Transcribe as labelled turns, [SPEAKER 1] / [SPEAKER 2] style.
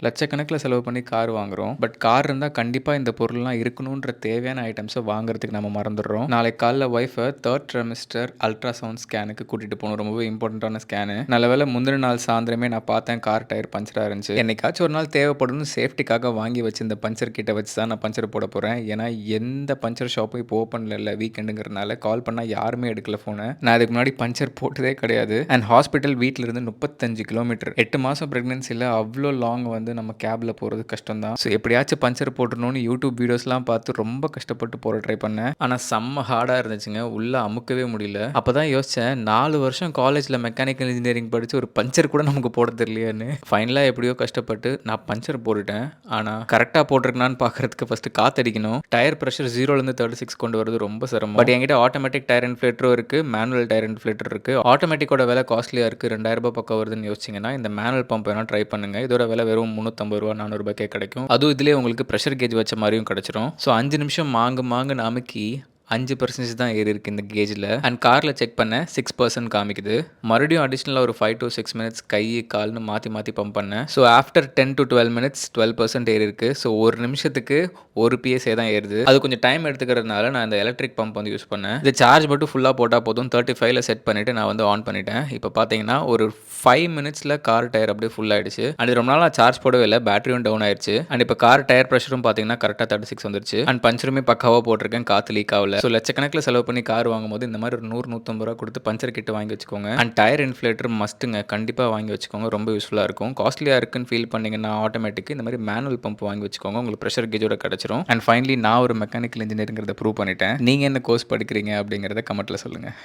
[SPEAKER 1] லட்சக்கணக்கில செலவு பண்ணி கார் வாங்குறோம். பட் கார் இருந்தா கண்டிப்பா இந்த பொருள்லாம் இருக்கணுன்ற தேவையான ஐட்டம்ஸ வாங்குறதுக்கு நம்ம மறந்துடுறோம். நாளைக்கு காலைல ஒய்ஃப 3 ட்ரைமெஸ்டர் அல்ட்ராசவுண்ட் ஸ்கேனுக்கு கூட்டிட்டு போணும். ரொம்பவே இம்பார்ட்டன்ட்டான ஸ்கேனு. நல்ல வேளை முந்தின நாள் சாயந்திரமே நான் பார்த்தேன் கார் டயர் பஞ்சரா இருந்துச்சு. என்னைக்காச்சும் ஒரு நாள் தேவைப்படும்னு சேஃப்டிக்காக வாங்கி வச்சிருந்த பஞ்சர் கிட்ட வச்சு தான் நான் பஞ்சர் போட போறேன். ஏன்னா எந்த பஞ்சர் ஷாப்பும் இப்போ ஓப்பன்ல இல்ல. வீக்கெண்டுங்கிறனால கால் பண்ணா யாருமே எடுக்கல ஃபோன. நான் இதுக்கு முன்னாடி பஞ்சர் போட்டதே கிடையாது. அண்ட் ஹாஸ்பிட்டல் வீட்ல இருந்து 35 கிலோமீட்டர். 8 மாசம் பிரெக்னன்சில அவ்ளோ லாங் வந்து நம்ம கேப்ல போறது கஷ்டம் தான். ஸோ எப்படியாச்சும் பஞ்சர் போட்டுறணும்னு யூடியூப் வீடியோஸ்லாம் பார்த்து ரொம்ப கஷ்டப்பட்டு போட ட்ரை பண்ணேன். ஆனா செம்ம ஹார்டா இருந்துச்சுங்க. உள்ள அமுக்கவே முடியல. அப்பதான் யோசிச்சேன் 4 வருஷம் காலேஜ்ல மெக்கானிக்கல் இன்ஜினியரிங் படிச்சு ஒரு பஞ்சர் கூட நமக்கு போட தெரியலையேன்னு. ஃபைனலா எப்படியோ கஷ்டப்பட்டு நான் பஞ்சர் போட்டுட்டேன். ஆனா கரெக்ட்டா போட்டிருக்கனான்னு பார்க்கறதுக்கு ஃபர்ஸ்ட் காத்தடிக்கணும். டயர் பிரஷர் 0லேருந்து 36 கொண்டு வரது ரொம்ப சிரமம். பட் என்கிட்ட ஆட்டோமேட்டிக் டயர் இன்ஃப்ளேட்டரும் இருக்கு. மேனுவல் டயர் இன்ஃப்ளேட்டர் இருக்கு. ஆட்டோமேட்டிக்கோட விலை காஸ்ட்லியா இருக்கு. ரூ. 2000 பக்கம் வருதுன்னு யோசிச்சீங்கன்னா இந்த மேனுவல் பம்ப் வேணா ட்ரை பண்ணுங்க. இதோட விலை வெறும் ரூ. 350 ரூ. 400 கிடைக்கும். அதுவும் இதுலயே உங்களுக்கு பிரஷர் கேஜ் வச்ச மாதிரியும் கிடைச்சிரும். ஸோ 5 நிமிஷம் மாங்குன்னு அமுக்கி 5% தான் ஏறி இருக்கு இந்த கேஜில். அண்ட் காரில் செக் பண்ண 6% காமிக்குது. மறுபடியும் அடிஷ்னலாக ஒரு 5 to 6 மினிட்ஸ் கை கால்னு மாற்றி பம்ப் பண்ணேன். ஸோ ஆஃப்டர் 10 to 12 மினிட்ஸ் 12% ஏறி இருக்கு. ஸோ ஒரு நிமிஷத்துக்கு 1 PSA தான் ஏறுது. அது கொஞ்சம் டைம் எடுத்துக்கிறதுனால நான் இந்த எலக்ட்ரிக் பம்ப் வந்து யூஸ் பண்ணேன். இது சார்ஜ் மட்டும் ஃபுல்லாக போட்டால் போதும். 35ல செட் பண்ணிவிட்டு நான் வந்து ஆன் பண்ணிட்டேன். இப்போ பார்த்தீங்கன்னா ஒரு 5 மினிட்ஸில் கார் டயர் அப்படியே ஃபுல் ஆயிடுச்சு. அண்ட் ரொம்ப நாளாக சார்ஜ் போடவே இல்லை. பேட்டரியும் டவுன் ஆயிடுச்சு. அண்ட் இப்போ கார் டயர் ப்ரெஷரும் பார்த்தீங்கன்னா கரெக்டாக 36 வந்துருச்சு. அண்ட் பஞ்சருமே பக்காவாக போட்டிருக்கேன். காற்று லீக் ஆகல. ஸோ லட்சக்கணக்கில் செலவு பண்ணி கார் வாங்கும்போது இந்த மாதிரி ஒரு 100-150 ரூபா கொடுத்து பஞ்சர் கிட் வாங்கி வச்சுக்கோங்க. அண்ட் டயர் இன்ஃப்ளேட்டர் மஸ்ட்டுங்க. கண்டிப்பாக வாங்கி வச்சுக்கோங்க. ரொம்ப யூஸ்ஃபுல்லாக இருக்கும். காஸ்ட்லியாக இருக்குன்னு ஃபீல் பண்ணிங்கன்னா ஆட்டோமேட்டிக் இந்த மாதிரி மேனுவல் பம்ப் வாங்கி வச்சுக்கோங்க. உங்களுக்கு ப்ரெஷர் கேஜோட கிடச்சிரும். அண்ட் ஃபைனலி நான் ஒரு மெக்கானிக்கல் இன்ஜினியரிங்கிறத ப்ரூவ் பண்ணிட்டேன். நீங்கள் என்ன கோர்ஸ் படிக்கிறீங்க அப்படிங்கிறத கமெண்ட்டில் சொல்லுங்கள்.